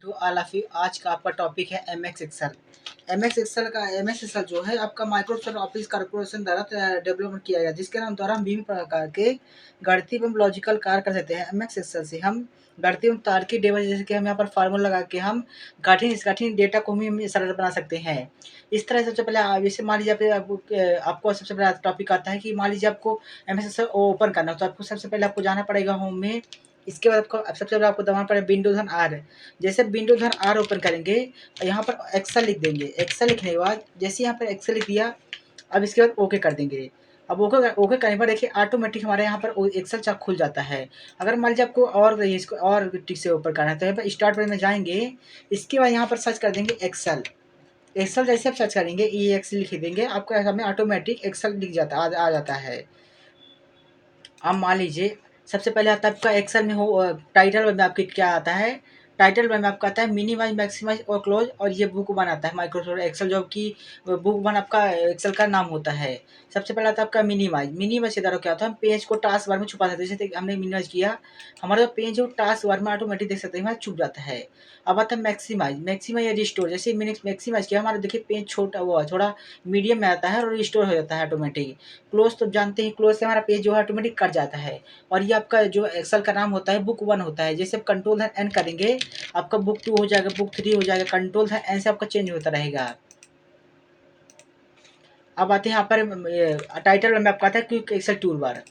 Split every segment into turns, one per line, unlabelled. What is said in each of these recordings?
To all of you. आज का आपका टॉपिक है M X Excel. M X Excel जो है आपका माइक्रोसॉफ्ट ऑफिस कॉर्पोरेशन द्वारा डेवलपमेंट किया गया, जिसके नाम द्वारा हम विभिन्न प्रकार के गणितीय एवं लॉजिकल कार्य कर सकते हैं। एम एक्स एक्सल से हम गणितीय एवं तार्किक डेटा, जैसे कि हम यहाँ पर फार्मूला लगा के हम कठिन कठिन डेटा को भी हम सरल बना सकते हैं। इस तरह सबसे पहले जैसे मान लीजिए आपको सबसे पहले टॉपिक आता है कि मान लीजिए आपको एम एक्स एक्सल ओपन करना हो, तो आपको सबसे पहले आपको जाना पड़ेगा होम में। इसके बाद आपको सबसे पहले आपको दबाना पड़ेगा विंडोज एंड आर। जैसे विंडोज एंड आर ओपन करेंगे, यहाँ पर एक्सेल लिख देंगे। एक्सेल लिखने के बाद जैसे यहाँ पर एक्सेल लिख दिया, अब इसके बाद ओके कर देंगे। अब ओके ओके करने पर देखिए ऑटोमेटिक हमारे यहाँ पर एक्सेल चार्ट खुल जाता है। अगर मान लीजिए आपको और इसको और टिक से ओपन करना है, तो यहाँ पर स्टार्ट पर में जाएंगे। इसके बाद यहाँ पर सर्च कर देंगे एक्सेल। एक्सेल जैसे आप सर्च करेंगे ई एक्स लिख देंगे, आपका सामने ऑटोमेटिक एक्सेल दिख जाता आ जाता है। अब मान लीजिए सबसे पहले आता है आपका एक्सेल में हो टाइटल में आपके क्या आता है। टाइटल में आपका आता है मिनिमाइज मैक्सिमाइज और क्लोज, और ये बुक वन आता है माइक्रोसॉफ्ट एक्सेल जो कि बुक वन आपका एक्सेल का नाम होता है। सबसे पहले आता है आपका मिनिमाइज। मिनिमाइज से द्वारा क्या होता है, हम पेज को टास्क बार में छुपा सकते हैं। जैसे हमने मिनिमाइज किया, हमारा जो पेज है वो टास्क बार में ऑटोमेटिक देख सकते हैं हमारा छुप जाता है। अब आता है मैक्सिमाइज। मैक्सिमाइज या रिस्टोर, जैसे मैक्सिमाइज किया हमारा देखिए पेज छोटा वो थोड़ा मीडियम में आता है और रिस्टोर हो जाता है ऑटोमेटिक। क्लोज तो जानते हैं, क्लोज से हमारा पेज जो है ऑटोमेटिक कट जाता है। और ये आपका जो एक्सेल का नाम होता है बुक वन होता है। जैसे आप कंट्रोल एन करेंगे, आपका बुक टू हो जाएगा, बुक थ्री हो जाएगा, कंट्रोल एन से आपका चेंज होता रहेगा। अब आते हैं यहाँ पर टाइटल में आपका आता है quick access tool bar.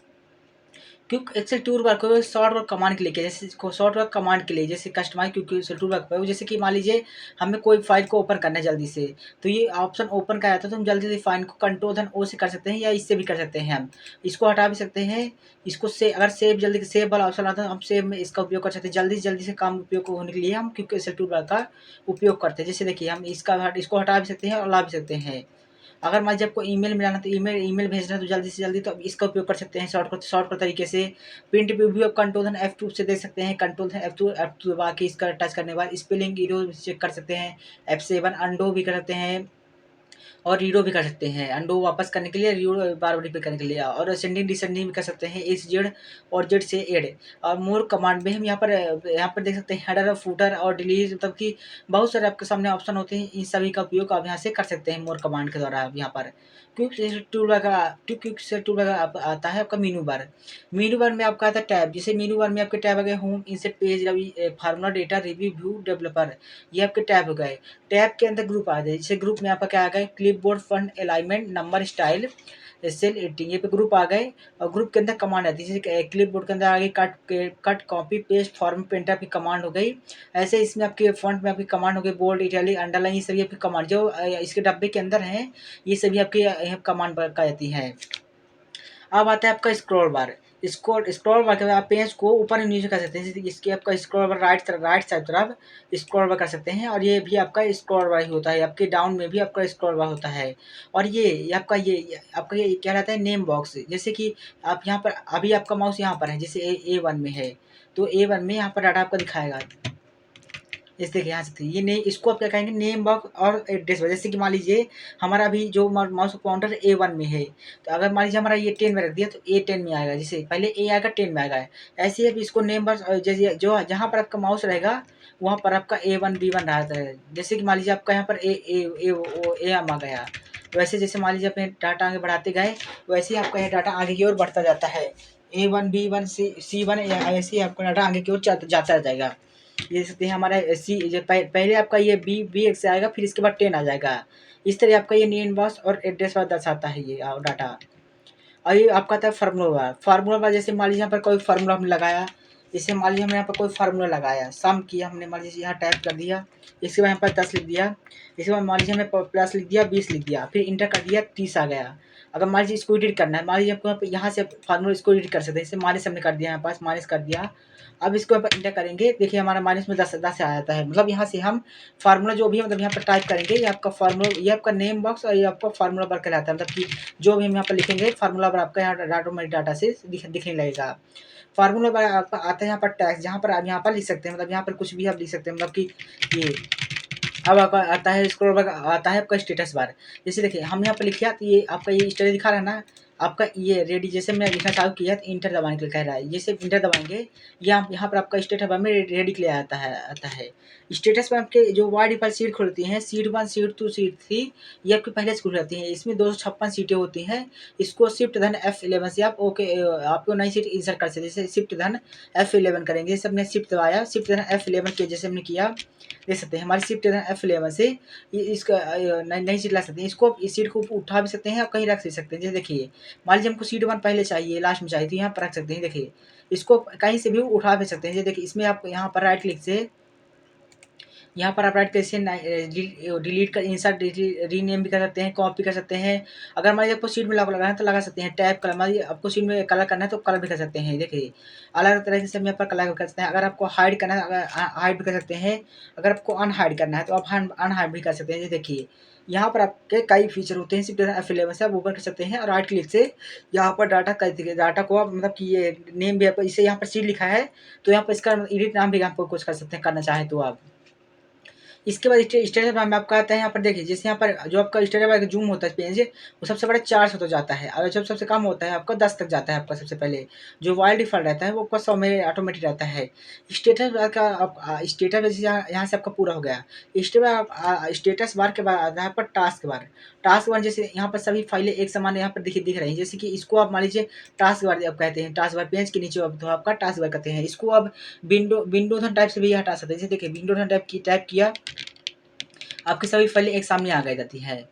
Quick access tool bar को शॉर्ट वर्क कमांड के लिए किया, जैसे शॉर्ट वर्क कमांड के लिए, जैसे customise quick access tool work पर, जैसे कि मान लीजिए हमें कोई फाइल को ओपन करना है जल्दी से, तो ये ऑप्शन ओपन का आता है, तो हम जल्दी से फाइल को कंट्रोल धन ओ से कर सकते हैं, या इससे भी कर सकते हैं। हम इसको हटा भी सकते हैं। इसको से अगर सेव जल्दी सेव वाला ऑप्शन आता है, हम सेव में इसका उपयोग कर सकते हैं। जल्दी से काम उपयोग होने के लिए हम क्विक एक्सेल टूल बार का उपयोग करते हैं। जैसे देखिए हम इसको हटा भी सकते हैं और ला भी सकते हैं। अगर मान लीजिए आपको ईमेल मिलाना, तो ईमेल भेजना है, तो जल्दी से जल्दी तो इसका उपयोग कर सकते हैं शॉर्टकट तरीके से। प्रिंट प्रीव्यू आप कंट्रोल F2 से दे सकते हैं। कंट्रोल F2 दबा के इसका टच करने के बाद स्पेलिंग एरर चेक कर सकते हैं। F7 अंडो भी कर सकते हैं और रीडो भी कर सकते हैं। अंडो वापस करने के लिए, रीडो बार बार रिपीट करने के लिए, और असेंडिंग डिसेंडिंग भी कर सकते हैं, एस जेड और जेड से एड। और मोर कमांड में हम यहाँ पर देख सकते हैं हेडर और फूटर और डिलीट, मतलब कि बहुत सारे आपके सामने ऑप्शन होते हैं। इन सभी का उपयोग आप यहाँ से कर सकते हैं मोर कमांड के द्वारा। आप यहाँ पर क्विक टूल बार आता है आपका मीनू बार। मीनू बार में आपका आता है टैब। जैसे मीनू बार में आपके टैब आ गए home, insert page, formula, data, review, view, developer, ये आपके टैब हो गए। टैब के अंदर ग्रुप आ जाए, जैसे ग्रुप में आपका क्या आ गया, clipboard, font, alignment, number, style, cell editing, ये पे ग्रुप आ गए। और ग्रुप के अंदर कमांड आती है, जैसे क्लिपबोर्ड के अंदर आ गई cut copy paste, form painter की कमांड हो गई। ऐसे इसमें आपके फॉन्ट में आपकी कमांड हो गई, बोल्ड, इटैलिक, अंडरलाइन, ये सभी आपकी कमांड जो इसके डब्बे के अंदर हैं, ये सभी आपकी कमांड पर आती है। अब आता है आपका स्क्रॉल बार। स्क्रॉल बार के बाद आप पेज को ऊपर और नीचे कर सकते हैं। जैसे इसके आपका स्क्रॉल बार राइट साइड तरफ स्क्रॉल बार कर सकते हैं, और ये भी आपका स्क्रॉल बार ही होता है। आपके डाउन में भी आपका स्क्रॉल बार होता है। और ये आपका ये क्या रहता है, नेम बॉक्स। जैसे कि आप यहाँ पर अभी आपका माउस यहाँ पर है, जैसे A1 में है, तो A1 में यहाँ पर डाटा आपका दिखाएगा। जैसे कि यहाँ से ये नहीं, इसको आप क्या कहेंगे, नेम बॉक्स और एड्रेस बॉक्स। जैसे कि मान लीजिए हमारा अभी जो माउस पॉइंटर A1 में है, तो अगर मान लीजिए हमारा ये 10 में रख दिया, तो A10 में आएगा। जैसे पहले A आएगा 10 में आएगा। ऐसे ही अब इसको नेम बॉक्स, जैसे जो जहाँ पर आपका माउस रहेगा वहाँ पर आपका A1 B1 रहता है। जैसे कि मान लीजिए आपका यहाँ पर ए आ गया, वैसे जैसे मान लीजिए अपने डाटा आगे बढ़ाते गए, वैसे ही आपका ये डाटा आगे की ओर बढ़ता जाता है। A1 B1 C1 ऐसे ही आपका डाटा आगे की ओर जाता जाएगा। ये देख सकते हैं हमारा पहले आपका ये बी एक से आएगा, फिर इसके बाद 10 आ जाएगा। इस तरह आपका ये नेम बॉक्स और एड्रेस बार दर्शाता है ये डाटा। और ये आपका आता है फार्मूला बार। फार्मूला बार जैसे मान लीजिए यहाँ पर कोई फार्मूला हमने लगाया, जैसे मान लीजिए हमने यहाँ पर कोई फार्मूला लगाया, सम किया हमने, मान लीजिए यहाँ टाइप कर दिया, इसके बाद यहाँ पर 10 लिख दिया, इसके बाद मान लीजिए हमने प्लस लिख दिया, 20 लिख दिया, फिर इंटर कर दिया, 30 आ गया। अगर मान लीजिए इसको एडिट करना है, मान लीजिए आपको यहाँ से फार्मूला इसको एडिट कर सकते हैं। जैसे माइनस हमने कर दिया, यहाँ पास माइनस कर दिया। अब इसको यहाँ पर इंटर करेंगे, देखिए हमारा माइनस में 10 10 आ जाता है। मतलब यहाँ से हम फार्मूला जो भी है, मतलब यहाँ पर टाइप करेंगे, ये आपका फार्मूला, ये आपका नेम बॉक्स और ये आपका फार्मूला बार कहलाता है। मतलब कि जो भी हम यहाँ पर लिखेंगे फार्मूला बार आपका यहाँ ऑटोमेटिक डाटा से दिखने लगेगा। फार्मूला बार आपका आता है यहाँ पर टैक्स, जहाँ पर आप यहाँ पर लिख सकते हैं, मतलब यहाँ पर कुछ भी आप लिख सकते हैं। मतलब कि ये अब आपका आता है स्क्रॉल बार, आता है आपका स्टेटस बार। जैसे देखिए हम यहाँ पर लिखिए, तो ये आपका ये स्टेटस दिखा रहा है ना। आपका ये रेडी जैसे मैं लिखना चालू किया तो इंटर दबाने के लिए कह रहा है, जैसे इंटर दबाएंगे यहाँ पर आपका स्टेटस बार में रेडी के लिए आता है। स्टेटस में आपके जो वाई डिफ़ॉल्ट सीट खुलती हैं, सीट 1 सीट 2 सीट 3 ये आपकी पहले से खुल जाती हैं। इसमें 256 सीटें होती हैं। इसको शिफ्ट धन F11 से आप आपको नई सीट इंसर्ट कर सकते हैं। जैसे शिफ्ट धन F11 करेंगे, जैसे हमने शिफ्ट दबाया, शिफ्ट धन F11 के जैसे हमने किया, देख सकते हैं हमारी शिफ्ट धन F11 से ये इसका नई सीट ला सकते हैं। इसको इस सीट को उठा भी सकते हैं और कहीं रख भी सकते हैं। जैसे देखिए मान लीजिए हमको सीट 1 पहले चाहिए, लास्ट में चाहिए, तो यहाँ पर रख सकते हैं। देखिए इसको कहीं से भी उठा भी सकते हैं। जैसे देखिए इसमें आप यहाँ पर राइट क्लिक से यहाँ पर आप राइट क्लिक से डिलीट कर इंसर्ट रीनेम भी कर सकते हैं, कॉपी कर सकते हैं। अगर मान लीजिए आपको सीट में लगाना है तो लगा सकते हैं। टैब कलर मान लीजिए आपको सीट में कलर करना है तो कलर भी कर सकते हैं। देखिए अलग तरह से हम यहाँ पर कलर कर सकते हैं। अगर आपको हाइड करना है अगर हाइड भी कर सकते हैं। अगर आपको अनहाइड करना है तो आप अनहाइड भी कर सकते हैं। ये देखिए यहाँ पर आपके कई फीचर होते हैं। सिर्फ F11 से आप ऊपर कर सकते हैं और राइट क्लिक से यहाँ पर डाटा कर दीजिए। डाटा को आप मतलब कि ये नेम भी आपको इसे यहाँ पर सीट लिखा है तो यहाँ पर इसका एडिट नाम भी आपको कुछ कर सकते हैं, करना चाहें तो आप। इसके बाद स्टेटस बार में आपका आता है यहाँ पर देखिए, जैसे यहाँ पर जो आपका स्टेटस बार का जूम होता है पेज वो सबसे बड़ा 400 तो जाता है, और जब सबसे कम होता है आपका 10 तक जाता है। आपका सबसे पहले जो वाइल्ड डिफ़ॉल्ट रहता है वो आपका 100 में ऑटोमेटिक रहता है। स्टेटस बार का आप स्टेटस यहाँ से आपका पूरा हो गया। स्टेटस बार के बाद यहाँ पर टास्क बार। टास्क बार जैसे यहाँ पर सभी फाइलें एक समान यहाँ पर दिख रही हैं। जैसे कि इसको आप मान लीजिए टास्क बार आप कहते हैं, टास्क बार पेज के नीचे तो आपका टास्क बार कहते हैं। इसको आप विंडोज टाइप से भी हटा सकते हैं। जैसे देखिए विंडोज टाइप किया, आपकी सभी फाइलें एक सामने आ गई जाती है।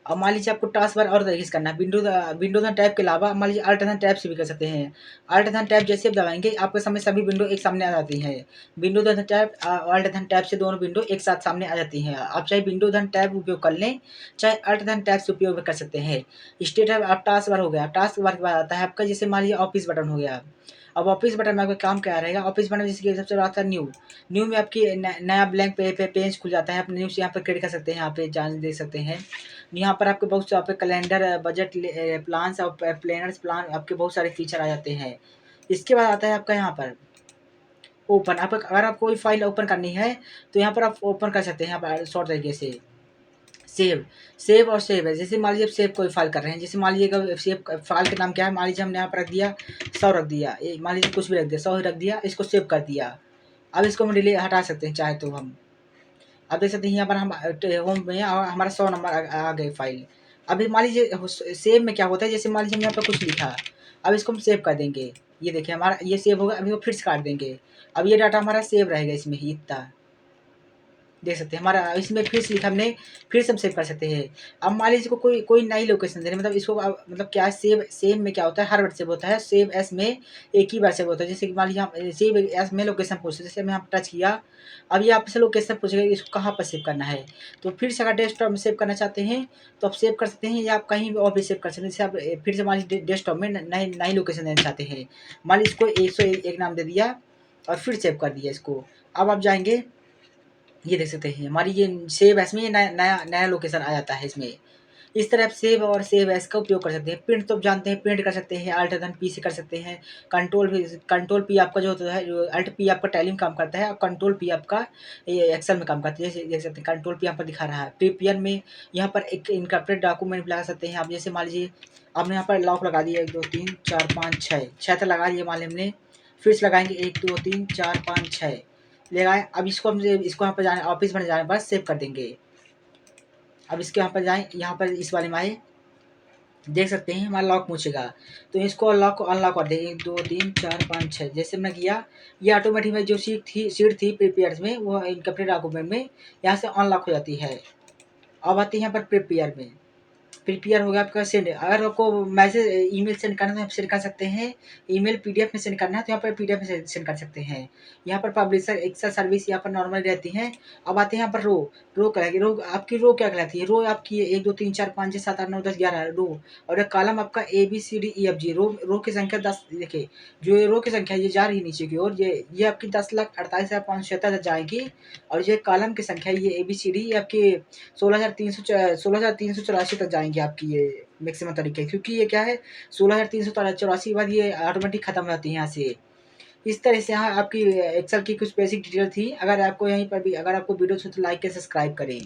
अब मान लीजिए आपको टास्क बार और तरीके से करना है, विंडोज टैब के अलावा मान लीजिए अल्ट टैब से भी कर सकते हैं। अल्ट टैब जैसे आप दबाएंगे आपके सामने सभी विंडो एक सामने आ जाती हैं। विंडोज टैब अल्ट टैब से दोनों विंडो एक साथ सामने आ जाती हैं। आप चाहे विंडोज टैब उपयोग कर लें, चाहे अल्ट टैब से उपयोग कर सकते हैं। स्टेटस अब टास्क बार हो गया। टास्क बार के बाद आता है आपका जैसे मान लीजिए ऑफिस बटन हो गया। अब ऑफिस बटन में आपका काम क्या रहेगा, ऑफिस बटन जैसे कि सबसे बड़ा आता है न्यू। न्यू में आपकी नया ब्लैंक पेज खुल जाता है। आप न्यू से यहाँ पर क्रिएट कर सकते हैं, यहाँ पे जान दे सकते हैं। यहाँ पर आपके बहुत से आपके कैलेंडर बजट प्लान्स और प्लानर्स प्लान आपके बहुत सारे फीचर आ जाते हैं। इसके बाद आता है आपका यहाँ पर ओपन। आप अगर आप कोई फाइल ओपन करनी है तो यहाँ पर आप ओपन कर सकते हैं। यहाँ पर शॉर्ट तरीके से सेव और सेव है। जैसे मान लीजिए सेव कोई फाइल कर रहे हैं, जैसे मान लीजिएगा सेव फाइल का नाम क्या है, मान लीजिए हमने यहाँ पर रख दिया 100 रख दिया, मान लीजिए कुछ भी रख दिया 100 ही रख दिया, इसको सेव कर दिया। अब इसको हम डिलीट हटा सकते हैं चाहे तो हम। अब देख सकते हैं यहाँ पर हम होम में हमारा 100 नंबर आ गए फाइल। अभी मान लीजिए सेव में क्या होता है, जैसे मान लीजिए हमने यहाँ पर कुछ लिखा, अब इसको हम सेव कर देंगे। ये देखिए हमारा ये सेव होगा। अभी वो फिर से काट देंगे, अब ये डाटा हमारा सेव रहेगा इसमें ही इतना। देख सकते हैं हमारा इसमें फिर से लिखा हमने, फिर से हम सेव कर सकते हैं। अब मान लीजिए कोई कोई नई लोकेशन दे रहे हैं, मतलब इसको मतलब क्या है, सेव में क्या होता है, हर बार सेव होता है। सेव एस में एक ही बार सेव होता है। जैसे कि मान लीजिए हम सेव एस में लोकेशन पूछते हैं, जैसे हम यहाँ पर टच किया, अब ये आपसे लोकेशन पूछेगा इसको कहाँ पर सेव करना है। तो फिर से अगर डेस्कटॉप में सेव करना चाहते हैं तो आप सेव कर सकते हैं, या आप कहीं और भी सेव कर सकते हैं। जैसे आप फिर से मान लीजिए डेस्कटॉप में नई लोकेशन देना चाहते हैं, मान लीजिए इसको 101 नाम दे दिया और फिर सेव कर दिया इसको। अब आप जाएंगे, ये देख सकते हैं हमारी ये सेव एस में ये नया नया नया लोकेशन आ जाता है इसमें। इस तरह सेव और सेव एस का उपयोग कर सकते हैं। प्रिंट तो आप जानते हैं, प्रिंट कर सकते हैं, अल्ट धन पी से कर सकते हैं। कंट्रोल पी आपका जो होता है, जो अल्ट पी आपका टैली में काम करता है और कंट्रोल पी आपका ये एक्सेल में काम करता है। जैसे देख सकते हैं कंट्रोल पी यहाँ पर दिखा रहा है। प्रीपेयर में यहाँ पर एक इनकॉर्पोरेट डॉक्यूमेंट भी लगा सकते हैं आप। जैसे मान लीजिए आपने यहाँ पर लॉक लगा दिया 1 2 3 4 5 6 तक लगा दिए मान ली हमने, फिर से लगाएंगे 1 2 3 4 5 6 लगाए। अब इसको यहाँ पर जाने ऑफिस में जाने के बाद सेव कर देंगे। अब इसके यहाँ पर जाएँ, यहाँ पर इस वाले में आए, देख सकते हैं हमारा लॉक पूछेगा तो इसको लॉक को अनलॉक कर देंगे 1 2 3 4 5 6 जैसे मैंने किया। ये ऑटोमेटिक में जो सीट थी प्रिपेयर में वो इनकम्प्लीट डॉक्यूमेंट में यहाँ से अनलॉक हो जाती है। अब आती है यहाँ पर प्रिपेयर में। प्रिपेयर हो गया आपका सेंड। अगर आपको मैसेज ईमेल सेंड करना है तो आप सेंड कर सकते हैं। ईमेल पीडीएफ में सेंड करना है तो यहाँ पर पीडीएफ में सेंड कर सकते हैं। यहाँ पर पब्लिशर एक्सेल सर्विस यहाँ पर नॉर्मल रहती हैं। अब आते हैं यहाँ पर रो कहलाएगी। रो आपकी रो क्या कहलाती है, रो आपकी 1 2 3 4 5 6 7 8 9 10 11 रो। और एक कॉलम आपका ABCDEFG। रो की संख्या 10। देखिए जो ये रो की संख्या ये जा रही है नीचे की ओर, ये आपकी 10,48,576 तक जाएगी। और ये कॉलम की संख्या ये ABCD ये आपकी 16,384 तक जाएंगे आपकी ये मैक्सिमम तरीके, क्योंकि ये क्या है 16,384 के बाद ये ऑटोमेटिक खत्म हो जाती है यहाँ से। इस तरह से यहाँ आपकी एक्सेल की कुछ बेसिक डिटेल थी। अगर आपको यहीं पर भी अगर आपको वीडियो अच्छी तो लाइक एंड सब्सक्राइब करें।